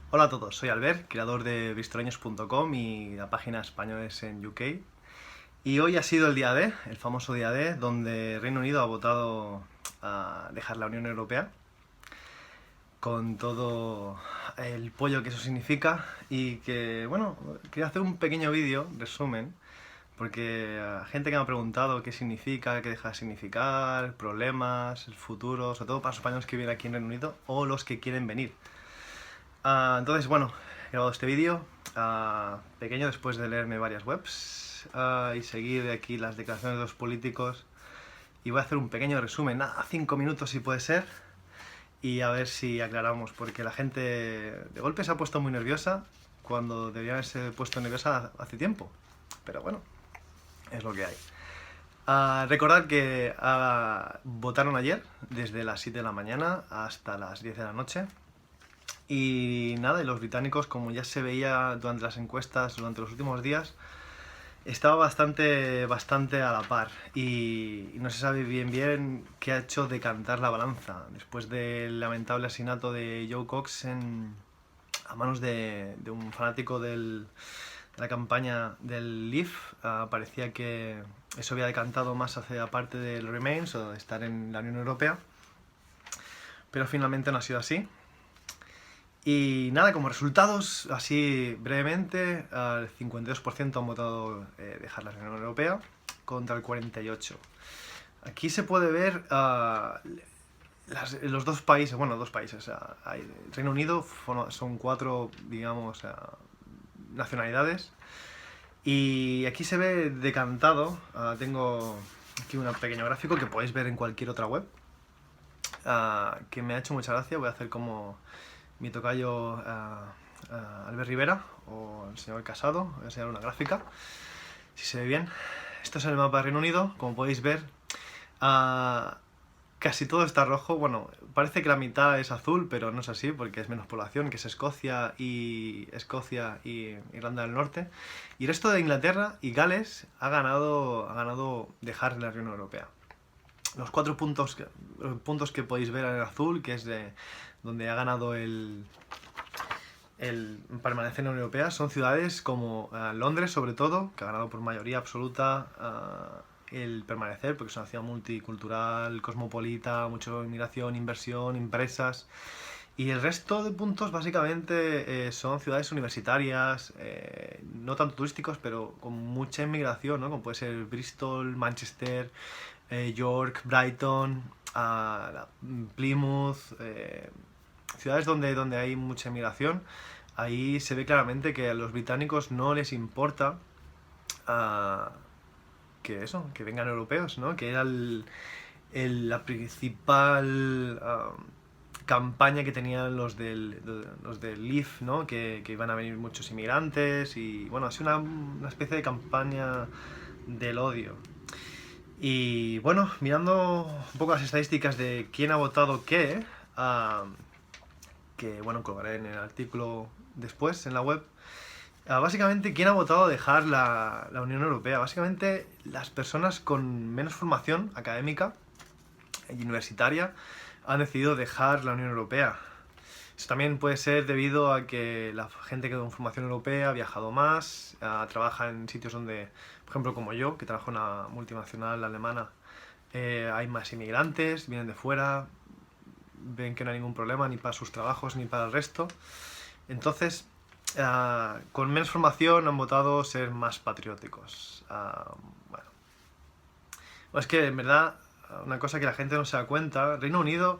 Hola a todos, soy Albert, creador de bristoleños.com y la página Españoles en UK. Y hoy ha sido el día D, el famoso día D, donde Reino Unido ha votado a dejar la Unión Europea, con todo el pollo que eso significa. Y que, bueno, quería hacer un pequeño vídeo, resumen, porque gente que me ha preguntado qué significa, qué deja de significar, problemas, el futuro, sobre todo para los españoles que viven aquí en Reino Unido o los que quieren venir. Entonces, bueno, he grabado este vídeo pequeño después de leerme varias webs y seguir aquí las declaraciones de los políticos. Y voy a hacer un pequeño resumen, 5 minutos si puede ser, y a ver si aclaramos, porque la gente de golpe se ha puesto muy nerviosa cuando debería haberse puesto nerviosa hace tiempo. Pero bueno, es lo que hay. Recordad que votaron ayer desde las 7 de la mañana hasta las 10 de la noche. Y nada, y los británicos, como ya se veía durante las encuestas durante los últimos días, estaba bastante a la par. Y no se sabe bien qué ha hecho decantar la balanza. Después del lamentable asesinato de Joe Cox a manos de un fanático de la campaña del Leave, parecía que eso había decantado más hacia parte del Remains o de estar en la Unión Europea. Pero finalmente no ha sido así. Y nada, como resultados, así brevemente, el 52% han votado dejar la Unión Europea contra el 48%. Aquí se puede ver los dos países, bueno, dos países. Reino Unido son cuatro, digamos, nacionalidades. Y aquí se ve decantado, tengo aquí un pequeño gráfico que podéis ver en cualquier otra web, que me ha hecho mucha gracia. Voy a hacer como mi tocayo Albert Rivera o el señor Casado. Voy a enseñar una gráfica, si se ve bien. Esto es el mapa de Reino Unido, como podéis ver. Casi todo está rojo. Bueno, parece que la mitad es azul, pero no es así porque es menos población, que es Escocia y Irlanda del Norte. Y el resto de Inglaterra y Gales ha ganado dejar la Unión Europea. Los puntos que podéis ver en azul, que es de donde ha ganado el permanecer en la Unión Europea, son ciudades como Londres, sobre todo, que ha ganado por mayoría absoluta el permanecer, porque es una ciudad multicultural, cosmopolita, mucha inmigración, inversión, empresas. Y el resto de puntos básicamente son ciudades universitarias, no tanto turísticos, pero con mucha inmigración, ¿no? Como puede ser Bristol, Manchester, York, Brighton, Plymouth, ciudades donde hay mucha inmigración. Ahí se ve claramente que a los británicos no les importa que vengan europeos, ¿no? Que era la principal campaña que tenían los del Leave, ¿no? Que iban a venir muchos inmigrantes y bueno, ha sido una especie de campaña del odio. Y bueno, mirando un poco las estadísticas de quién ha votado qué, que bueno, colgaré en el artículo después en la web. Básicamente, ¿quién ha votado dejar la Unión Europea? Básicamente, las personas con menos formación académica y universitaria han decidido dejar la Unión Europea. Eso también puede ser debido a que la gente con formación europea ha viajado más, trabaja en sitios donde, por ejemplo, como yo, que trabajo en una multinacional alemana, hay más inmigrantes, vienen de fuera, ven que no hay ningún problema ni para sus trabajos ni para el resto. Entonces, con menos formación han votado ser más patrióticos. Bueno, es que en verdad, una cosa que la gente no se da cuenta, Reino Unido,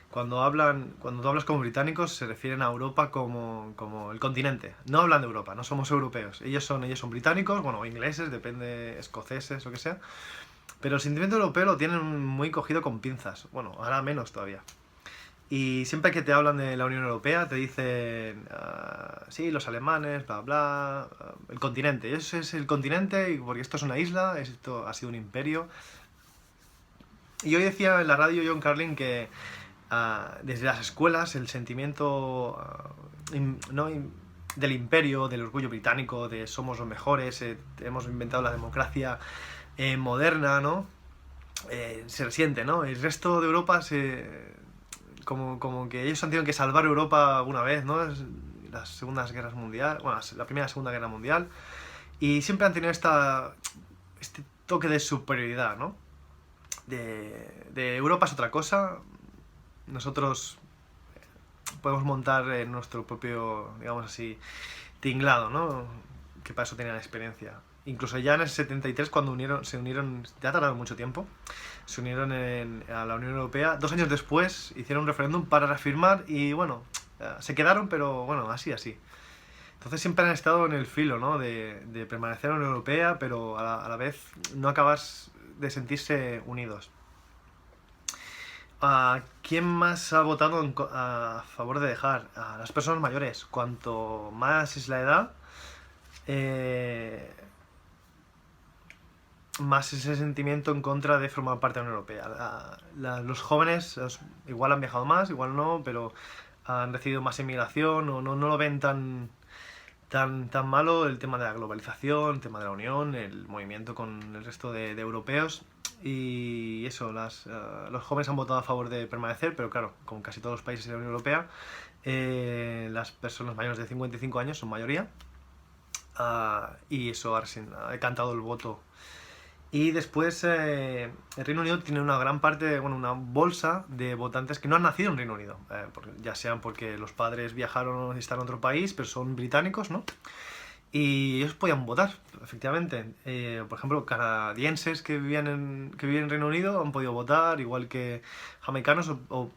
cuando tú hablas con británicos, se refieren a Europa como el continente. No hablan de Europa, no somos europeos. Ellos son británicos, bueno, ingleses, depende, escoceses, lo que sea. Pero el sentimiento europeo lo tienen muy cogido con pinzas. Bueno, ahora menos todavía. Y siempre que te hablan de la Unión Europea te dicen, sí, los alemanes, bla, bla, el continente. Eso es el continente porque esto es una isla, esto ha sido un imperio. Y hoy decía en la radio John Carlin que desde las escuelas el sentimiento del imperio, del orgullo británico, de somos los mejores, hemos inventado la democracia moderna, ¿no? Se resiente, ¿no? El resto de Europa como que ellos han tenido que salvar Europa alguna vez, ¿no? las segundas guerras mundiales, bueno, la primera y segunda guerra mundial, y siempre han tenido este toque de superioridad, ¿no? De Europa es otra cosa, nosotros podemos montar nuestro propio, digamos así, tinglado, ¿no? Que para eso tenían experiencia. Incluso ya en el 73, cuando se unieron, ya tardaron mucho tiempo, se unieron a la Unión Europea. 2 años después hicieron un referéndum para reafirmar y bueno, se quedaron, pero bueno, así. Entonces siempre han estado en el filo, ¿no? De permanecer en la Unión Europea, pero a la vez no acabas de sentirse unidos. ¿Quién más ha votado a favor de dejar? A las personas mayores. Cuanto más es la edad, más ese sentimiento en contra de formar parte de la Unión Europea. Los jóvenes igual han viajado más, igual no, pero han recibido más inmigración o no lo ven tan malo el tema de la globalización, el tema de la Unión, el movimiento con el resto de europeos. Y eso, los jóvenes han votado a favor de permanecer, pero claro, como casi todos los países de la Unión Europea, las personas mayores de 55 años son mayoría. Y eso ha decantado el voto. Y después el Reino Unido tiene una gran parte, bueno, una bolsa de votantes que no han nacido en Reino Unido, ya sean porque los padres viajaron y están en otro país, pero son británicos, ¿no? Y ellos podían votar, efectivamente. Por ejemplo, canadienses que viven en Reino Unido han podido votar, igual que jamaicanos o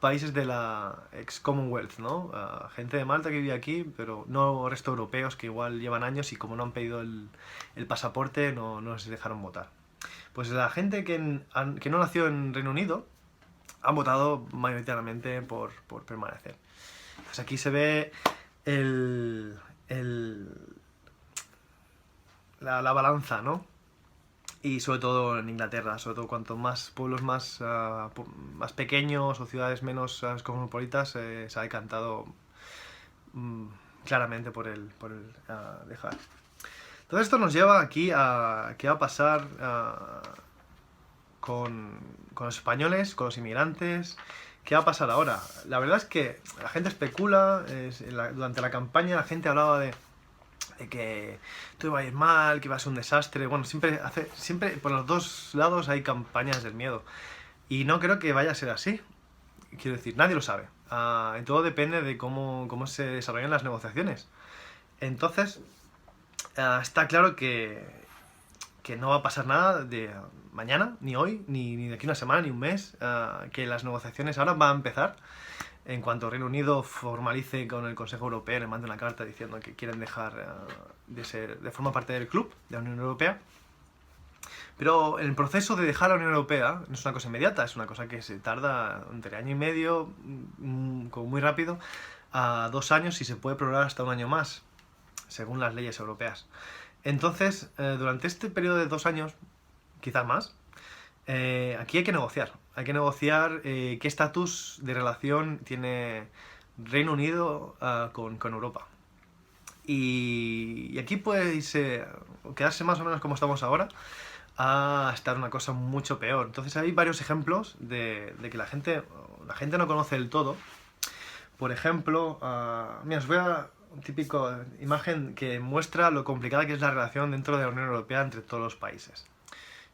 países de la ex-Commonwealth, ¿no? Gente de Malta que vive aquí, pero no resto europeos que igual llevan años y como no han pedido el pasaporte no les dejaron votar. Pues la gente que no nació en Reino Unido han votado mayoritariamente por permanecer. Pues aquí se ve la balanza, ¿no? Y sobre todo en Inglaterra, sobre todo cuanto más pueblos más pequeños o ciudades menos cosmopolitas se ha decantado claramente por el dejar. Todo esto nos lleva aquí a qué va a pasar con los españoles, con los inmigrantes. ¿Qué va a pasar ahora? La verdad es que la gente especula, durante la campaña la gente hablaba de que todo iba a ir mal, que iba a ser un desastre. Bueno, siempre por los dos lados hay campañas del miedo. Y no creo que vaya a ser así. Quiero decir, nadie lo sabe. Todo depende de cómo se desarrollan las negociaciones. Entonces, está claro que no va a pasar nada de mañana, ni hoy, ni de aquí una semana, ni un mes. Que las negociaciones ahora van a empezar. En cuanto Reino Unido formalice con el Consejo Europeo, le mande una carta diciendo que quieren dejar de formar parte del club de la Unión Europea. Pero el proceso de dejar la Unión Europea no es una cosa inmediata, es una cosa que se tarda entre año y medio, como muy rápido, a 2 años y se puede prorrogar hasta 1 año más, según las leyes europeas. Entonces, durante este periodo de 2 años, quizás más, aquí hay que negociar. Hay que negociar qué estatus de relación tiene Reino Unido con Europa. Y aquí puede quedarse más o menos como estamos ahora, a estar una cosa mucho peor. Entonces hay varios ejemplos de que la gente no conoce del todo. Por ejemplo, mira, os voy a un típico imagen que muestra lo complicada que es la relación dentro de la Unión Europea entre todos los países.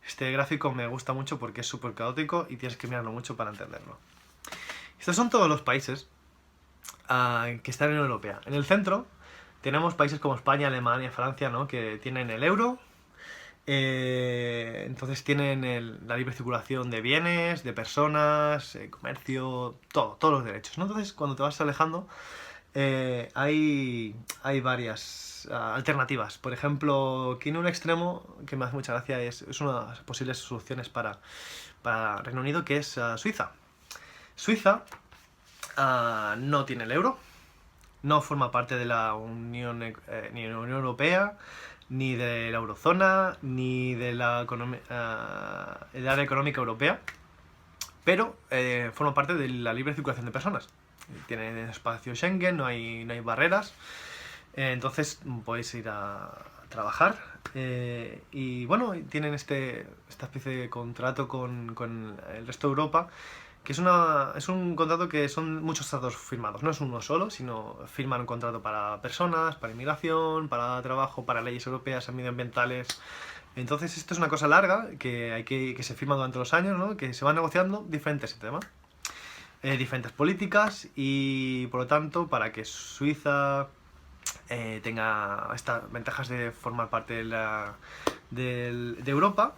Este gráfico me gusta mucho porque es súper caótico y tienes que mirarlo mucho para entenderlo. Estos son todos los países que están en la Unión Europea. En el centro tenemos países como España, Alemania, Francia, ¿no? Que tienen el euro. Entonces tienen la libre circulación de bienes, de personas, comercio, todos los derechos, ¿no? Entonces cuando te vas alejando hay varias alternativas. Por ejemplo, aquí en un extremo que me hace mucha gracia es una de las posibles soluciones para Reino Unido, que es Suiza. Suiza no tiene el euro, no forma parte de la Unión Europea, ni de la Eurozona, ni de el área económica europea, pero forma parte de la libre circulación de personas. Tienen espacio Schengen, no hay barreras, entonces podéis ir a trabajar y bueno, tienen esta especie de contrato con el resto de Europa que es un contrato que son muchos tratados firmados, no es uno solo, sino firman un contrato para personas, para inmigración, para trabajo, para leyes europeas, medioambientales. Entonces esto es una cosa larga que se firma durante los años, ¿no? Que se van negociando diferentes temas, diferentes políticas, y por lo tanto para que Suiza tenga estas ventajas de formar parte de Europa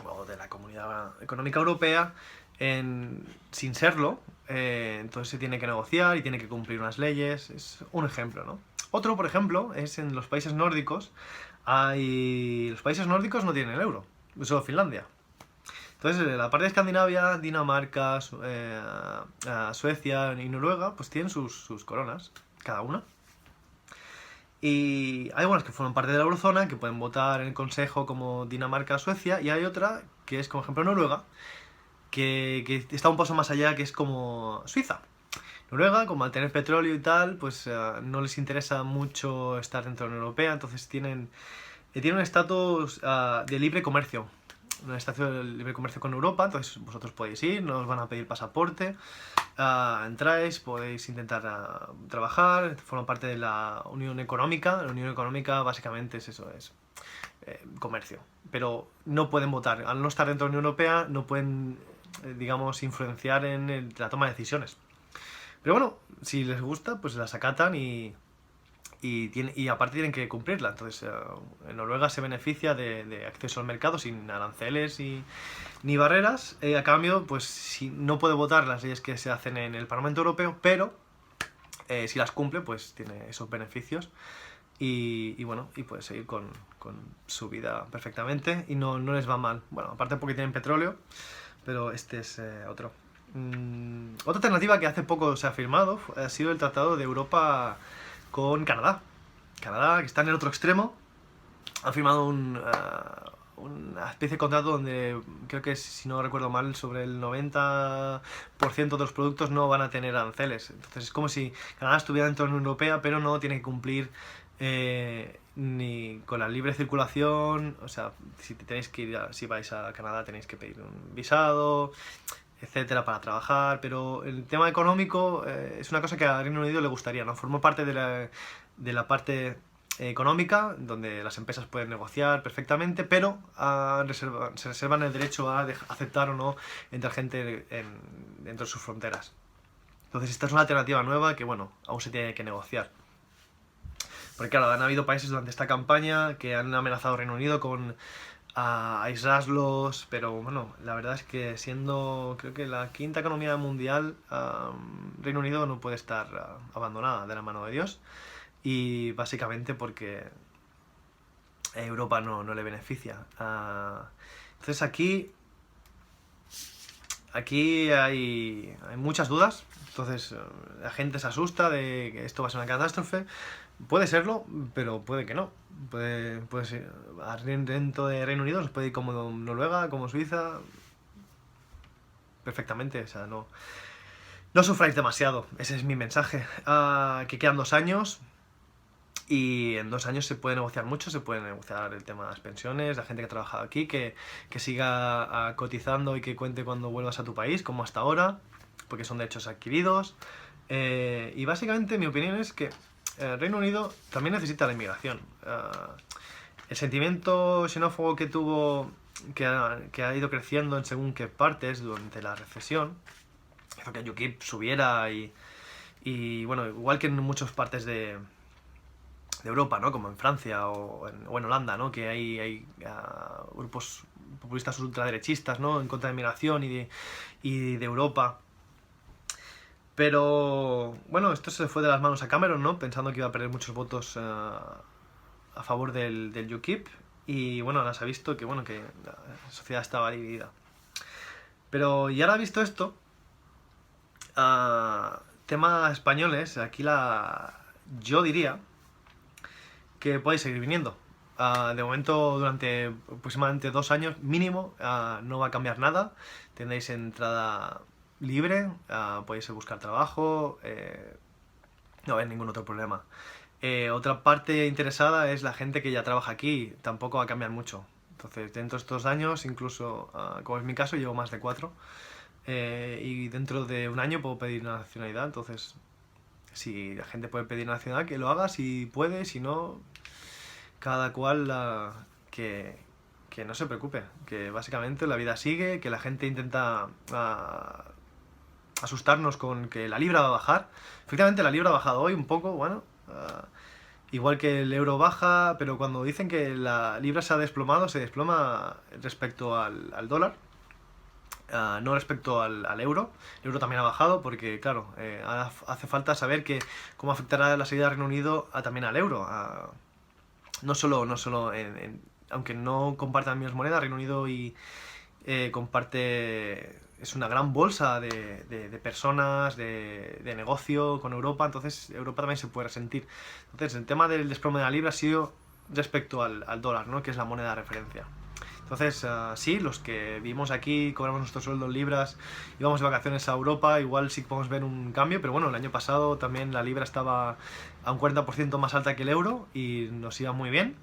o de la Comunidad Económica Europea, sin serlo, entonces se tiene que negociar y tiene que cumplir unas leyes. Es un ejemplo, ¿no? Otro, por ejemplo, es en los países nórdicos. Los países nórdicos no tienen el euro, solo Finlandia. Entonces, la parte de Escandinavia, Dinamarca, Suecia y Noruega, pues tienen sus coronas, cada una. Y hay algunas que forman parte de la eurozona, que pueden votar en el Consejo, como Dinamarca, Suecia, y hay otra, que es como ejemplo Noruega, que está un paso más allá, que es como Suiza. Noruega, como al tener petróleo y tal, pues no les interesa mucho estar dentro de la Unión Europea, entonces tienen un estatus de libre comercio. Un estatus de libre comercio con Europa, entonces vosotros podéis ir, no os van a pedir pasaporte, entráis, podéis intentar trabajar, forman parte de la Unión Económica. La Unión Económica básicamente es eso, es comercio. Pero no pueden votar, al no estar dentro de la Unión Europea, no pueden, digamos, influenciar en la toma de decisiones. Pero bueno, si les gusta, pues las acatan y aparte tienen que cumplirla. Entonces, en Noruega se beneficia de acceso al mercado sin aranceles ni barreras. A cambio, pues si no puede votar las leyes que se hacen en el Parlamento Europeo, pero si las cumple, pues tiene esos beneficios. Y bueno, y puede seguir con su vida perfectamente y no les va mal. Bueno, aparte porque tienen petróleo, pero este es otro. Otra alternativa que hace poco se ha firmado ha sido el Tratado de Europa con Canadá. Canadá, que está en el otro extremo, ha firmado una especie de contrato donde creo que, si no recuerdo mal, sobre el 90% de los productos no van a tener aranceles. Entonces es como si Canadá estuviera dentro de la Unión Europea, pero no tiene que cumplir ni con la libre circulación. O sea, si vais a Canadá tenéis que pedir un visado, etcétera, para trabajar. Pero el tema económico es una cosa que a Reino Unido le gustaría, ¿no? Formó parte de la parte económica, donde las empresas pueden negociar perfectamente, pero se reservan el derecho a aceptar o no entrar gente dentro de sus fronteras. Entonces esta es una alternativa nueva que, bueno, aún se tiene que negociar. Porque claro, han habido países durante esta campaña que han amenazado a Reino Unido con aislarlos, pero bueno, la verdad es que siendo, creo que la quinta economía mundial, Reino Unido no puede estar abandonada de la mano de Dios, y básicamente porque Europa no le beneficia. Entonces aquí hay muchas dudas. Entonces la gente se asusta de que esto va a ser una catástrofe. Puede serlo, pero puede que no. Puede ser dentro de Reino Unido, se puede ir como Noruega, como Suiza, perfectamente. O sea, no sufráis demasiado. Ese es mi mensaje. Que quedan 2 años. Y en 2 años se puede negociar mucho, se puede negociar el tema de las pensiones, la gente que ha trabajado aquí, que siga cotizando y que cuente cuando vuelvas a tu país, como hasta ahora, porque son derechos adquiridos. Y básicamente mi opinión es que Reino Unido también necesita la inmigración. El sentimiento xenófobo que tuvo, que ha ido creciendo en según qué partes durante la recesión, hizo que UKIP subiera y bueno, igual que en muchas partes de Europa, ¿no? Como en Francia o en Holanda, ¿no? Que hay grupos populistas ultraderechistas, ¿no? En contra de migración y de Europa. Pero bueno, esto se le fue de las manos a Cameron, ¿no? Pensando que iba a perder muchos votos a favor del UKIP. Y bueno, ahora se ha visto que, bueno, que la sociedad estaba dividida. Pero y ahora visto esto, temas españoles, aquí yo diría que podéis seguir viniendo. De momento, durante aproximadamente 2 años mínimo, no va a cambiar nada. Tendréis entrada libre, podéis buscar trabajo, no va a haber ningún otro problema. Otra parte interesada es la gente que ya trabaja aquí, tampoco va a cambiar mucho. Entonces, dentro de estos años, incluso, como es mi caso, llevo más de 4. y dentro de un año puedo pedir una nacionalidad. Entonces, si la gente puede pedir nacionalidad, que lo haga, si puede, si no, cada cual que no se preocupe, que básicamente la vida sigue, que la gente intenta asustarnos con que la libra va a bajar. Efectivamente la libra ha bajado hoy un poco, bueno, igual que el euro baja, pero cuando dicen que la libra se ha desplomado, se desploma respecto al dólar. No respecto al euro. El euro también ha bajado porque, claro, ahora hace falta saber cómo afectará la salida del Reino Unido también al euro. No solo aunque no compartan mismas monedas, Reino Unido comparte... Es una gran bolsa de personas, de negocio con Europa, entonces Europa también se puede resentir. Entonces el tema del desplome de la libra ha sido respecto al dólar, ¿no? Que es la moneda de referencia. Entonces, sí, los que vivimos aquí, cobramos nuestro sueldo en libras y vamos de vacaciones a Europa, igual sí que podemos ver un cambio, pero bueno, el año pasado también la libra estaba a un 40% más alta que el euro y nos iba muy bien.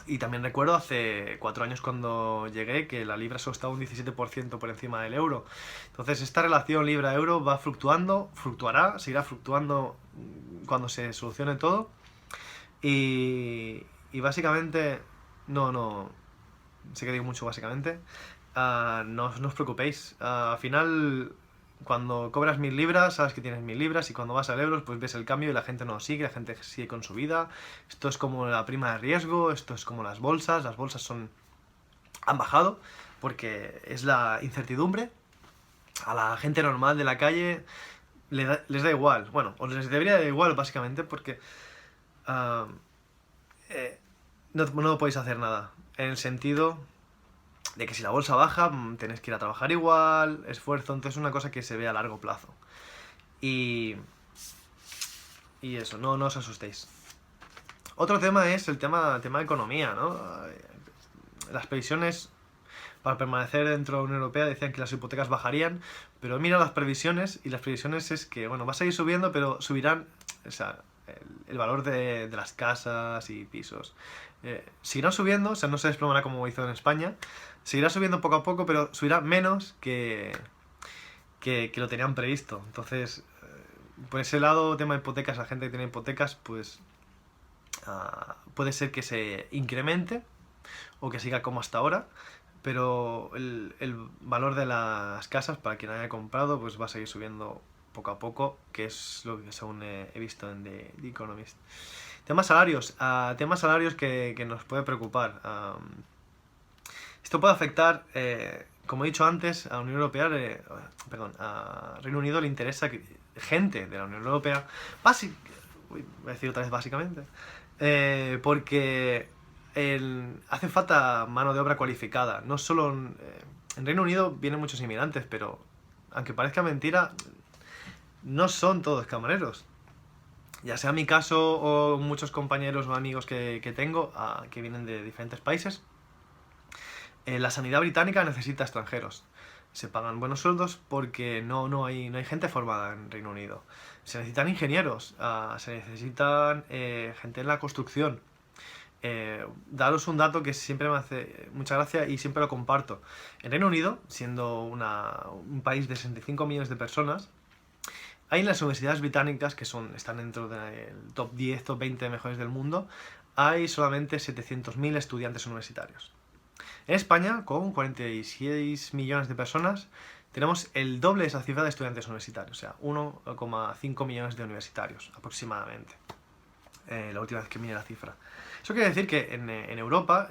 Y también recuerdo hace 4 años cuando llegué que la libra solo estaba un 17% por encima del euro. Entonces esta relación libra-euro va fluctuando, fluctuará, seguirá fluctuando cuando se solucione todo. Y básicamente, no, sé que digo mucho básicamente, no os preocupéis. Al final, cuando cobras 1000 libras, sabes que tienes 1000 libras y cuando vas al euro, pues ves el cambio y la gente no sigue, la gente sigue con su vida. Esto es como la prima de riesgo, esto es como las bolsas han bajado porque es la incertidumbre. A la gente normal de la calle les da igual, bueno, o les debería dar igual básicamente porque no podéis hacer nada, en el sentido de que si la bolsa baja, tenéis que ir a trabajar igual, esfuerzo, entonces es una cosa que se ve a largo plazo. Y eso, no os asustéis. Otro tema es el tema de economía, ¿no? Las previsiones para permanecer dentro de la Unión Europea decían que las hipotecas bajarían, pero he mirado las previsiones y las previsiones es que, bueno, va a seguir subiendo, pero subirán, o sea, el valor de las casas y pisos. Seguirán subiendo, o sea, no se desplomará como hizo en España, seguirá subiendo poco a poco, pero subirá menos que lo tenían previsto. Entonces, por ese lado, tema de hipotecas, la gente que tiene hipotecas, pues puede ser que se incremente o que siga como hasta ahora, pero el valor de las casas, para quien haya comprado, pues va a seguir subiendo poco a poco, que es lo que según he visto en The Economist. Temas salarios que nos puede preocupar. Esto puede afectar, como he dicho antes, a la Unión Europea, a Reino Unido le interesa que gente de la Unión Europea, voy a decir otra vez básicamente, porque hace falta mano de obra cualificada. No solo en Reino Unido vienen muchos inmigrantes, pero aunque parezca mentira, no son todos camareros. Ya sea mi caso o muchos compañeros o amigos que tengo que vienen de diferentes países, la sanidad británica necesita extranjeros. Se pagan buenos sueldos porque no hay gente formada en Reino Unido. Se necesitan ingenieros, se necesitan gente en la construcción. Daros un dato que siempre me hace mucha gracia y siempre lo comparto. En Reino Unido, siendo un país de 65 millones de personas, hay en las universidades británicas, que están dentro del top 10, top 20 mejores del mundo, hay solamente 700.000 estudiantes universitarios. En España, con 46 millones de personas, tenemos el doble de esa cifra de estudiantes universitarios, o sea, 1,5 millones de universitarios aproximadamente. La última vez que miré la cifra. Eso quiere decir que en Europa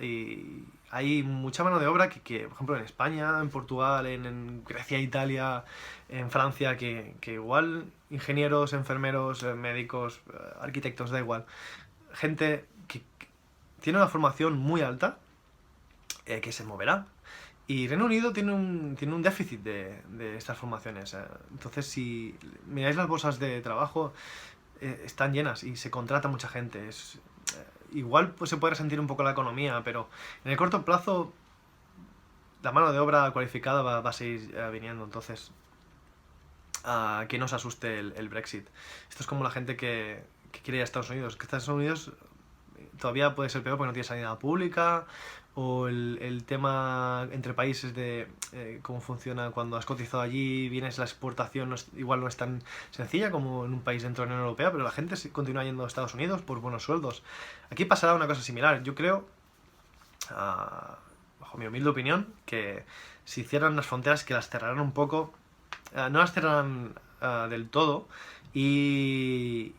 hay mucha mano de obra que, por ejemplo, en España, en Portugal, en Grecia, Italia, en Francia, que igual ingenieros, enfermeros, médicos, arquitectos, da igual. Gente que tiene una formación muy alta, que se moverá. Y Reino Unido tiene un déficit de estas formaciones. Entonces, si miráis las bolsas de trabajo, están llenas y se contrata mucha gente. Igual pues, se puede resentir un poco la economía, pero en el corto plazo la mano de obra cualificada va a seguir viniendo. Entonces, que no os asuste el Brexit. Esto es como la gente que quiere ir a Estados Unidos. Que Estados Unidos todavía puede ser peor porque no tiene sanidad pública, o el tema entre países de cómo funciona cuando has cotizado allí, vienes la exportación, igual no es tan sencilla como en un país dentro de la Unión Europea, pero la gente continúa yendo a Estados Unidos por buenos sueldos. Aquí pasará una cosa similar. Yo creo, bajo mi humilde opinión, que si cierran las fronteras, que las cerrarán un poco, no las cerrarán del todo, y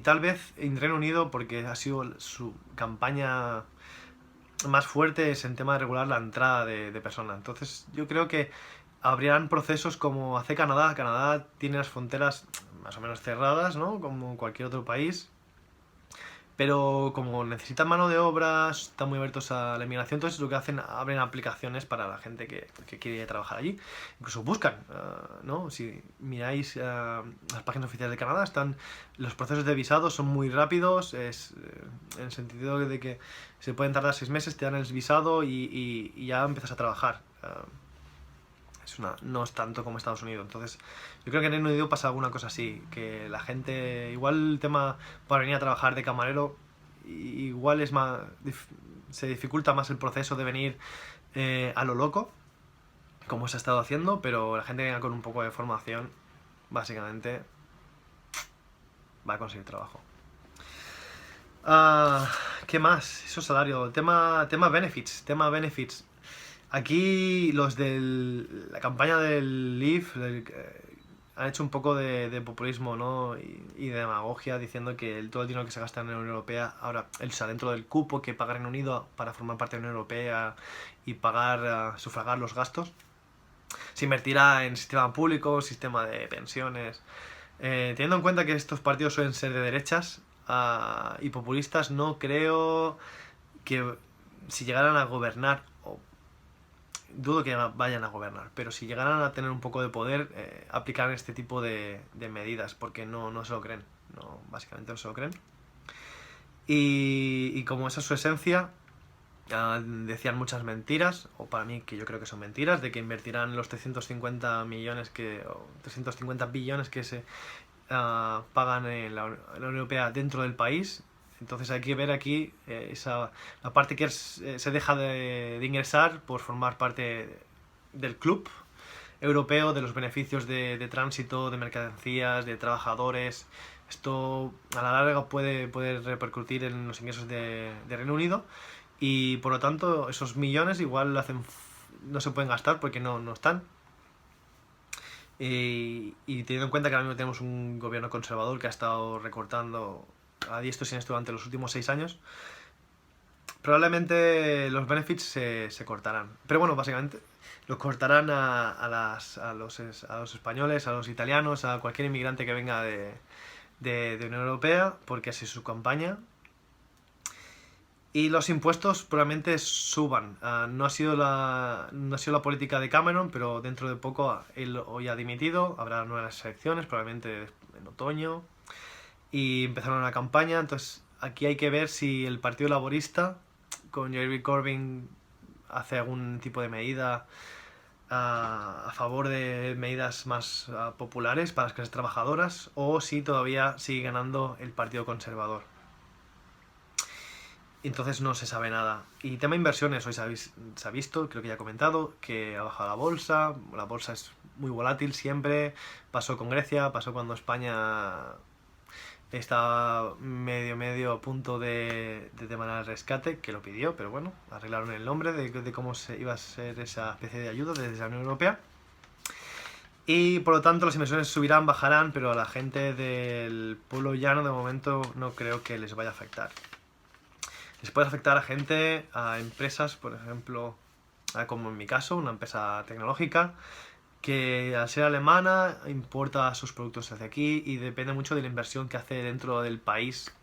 tal vez en Reino Unido, porque ha sido su campaña más fuerte, es en tema de regular la entrada de personas. Entonces yo creo que habrían procesos como hace Canadá. Canadá tiene las fronteras más o menos cerradas, ¿no? Como cualquier otro país. Pero como necesitan mano de obra, están muy abiertos a la inmigración, entonces lo que hacen, abren aplicaciones para la gente que quiere trabajar allí. Incluso buscan, ¿no? Si miráis las páginas oficiales de Canadá, los procesos de visado son muy rápidos, en el sentido de que se pueden tardar 6 meses, te dan el visado y ya empiezas a trabajar. No es tanto como Estados Unidos. Entonces, yo creo que en Reino Unido pasa alguna cosa así, que la gente, igual el tema para venir a trabajar de camarero, igual es más, se dificulta más el proceso de venir a lo loco, como se ha estado haciendo, pero la gente que venga con un poco de formación, básicamente, va a conseguir trabajo. ¿Qué más? Eso es salario. Tema benefits. Aquí los de la campaña del Leave han hecho un poco de populismo, ¿no? y de demagogia, diciendo que todo el dinero que se gasta en la Unión Europea, ahora, dentro del cupo que paga Reino Unido para formar parte de la Unión Europea y sufragar los gastos, se invertirá en sistema público, sistema de pensiones. Teniendo en cuenta que estos partidos suelen ser de derechas y populistas, no creo que si llegaran a gobernar, dudo que vayan a gobernar, pero si llegaran a tener un poco de poder, aplicarán este tipo de medidas, porque no se lo creen, básicamente no se lo creen. Y como esa es su esencia, decían muchas mentiras, o para mí que yo creo que son mentiras, de que invertirán los 350 billones que se pagan en la Unión Europea dentro del país. Entonces hay que ver aquí la parte que se deja de ingresar por formar parte del club europeo, de los beneficios de tránsito, de mercancías, de trabajadores. Esto a la larga puede repercutir en los ingresos de Reino Unido, y por lo tanto esos millones igual no se pueden gastar porque no están. Y teniendo en cuenta que ahora mismo tenemos un gobierno conservador que ha estado recortando a diestro y siniestro durante los últimos 6 años, probablemente los benefits se cortarán. Pero bueno, básicamente los cortarán a los españoles, a los italianos, a cualquier inmigrante que venga de Unión Europea, porque así es su campaña. Y los impuestos probablemente suban. No ha sido la política de Cameron, pero dentro de poco él hoy ha dimitido. Habrá nuevas elecciones, probablemente en otoño. Y empezaron una campaña. Entonces aquí hay que ver si el Partido Laborista, con Jeremy Corbyn, hace algún tipo de medida a favor de medidas más populares para las clases trabajadoras, o si todavía sigue ganando el Partido Conservador. Entonces no se sabe nada. Y tema inversiones, hoy se ha visto, creo que ya he comentado, que ha bajado la bolsa es muy volátil siempre, pasó con Grecia, pasó cuando España estaba medio a punto de demandar el rescate, que lo pidió, pero bueno, arreglaron el nombre de cómo iba a ser esa especie de ayuda desde la Unión Europea. Y por lo tanto las inversiones subirán, bajarán, pero a la gente del pueblo llano de momento no creo que les vaya a afectar. Les puede afectar a gente, a empresas, por ejemplo, como en mi caso, una empresa tecnológica que al ser alemana importa sus productos hacia aquí y depende mucho de la inversión que hace dentro del país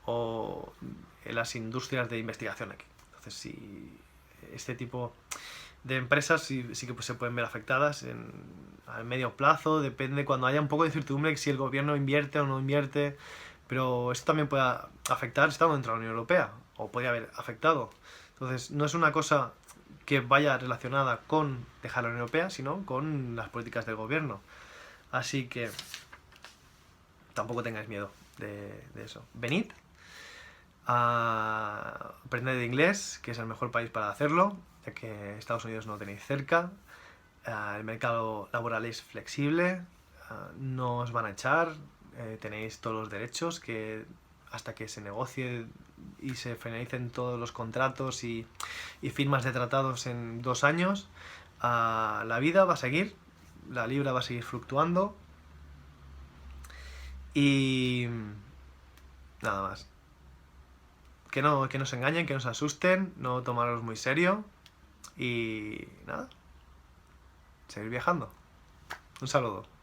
o en las industrias de investigación aquí. Entonces, si este tipo de empresas sí que se pueden ver afectadas a medio plazo, depende cuando haya un poco de incertidumbre si el gobierno invierte o no invierte, pero esto también puede afectar estando dentro de la Unión Europea, o podría haber afectado. Entonces, no es una cosa que vaya relacionada con dejar la Unión Europea, sino con las políticas del gobierno. Así que tampoco tengáis miedo de eso. Venid Aprended inglés, que es el mejor país para hacerlo, ya que Estados Unidos no tenéis cerca. El mercado laboral es flexible, no os van a echar, tenéis todos los derechos que hasta que se negocie y se finalicen todos los contratos y firmas de tratados en 2 años, la vida va a seguir, la libra va a seguir fluctuando y nada más. Que no se engañen, que no se asusten, no tomarlos muy serio y nada, seguir viajando. Un saludo.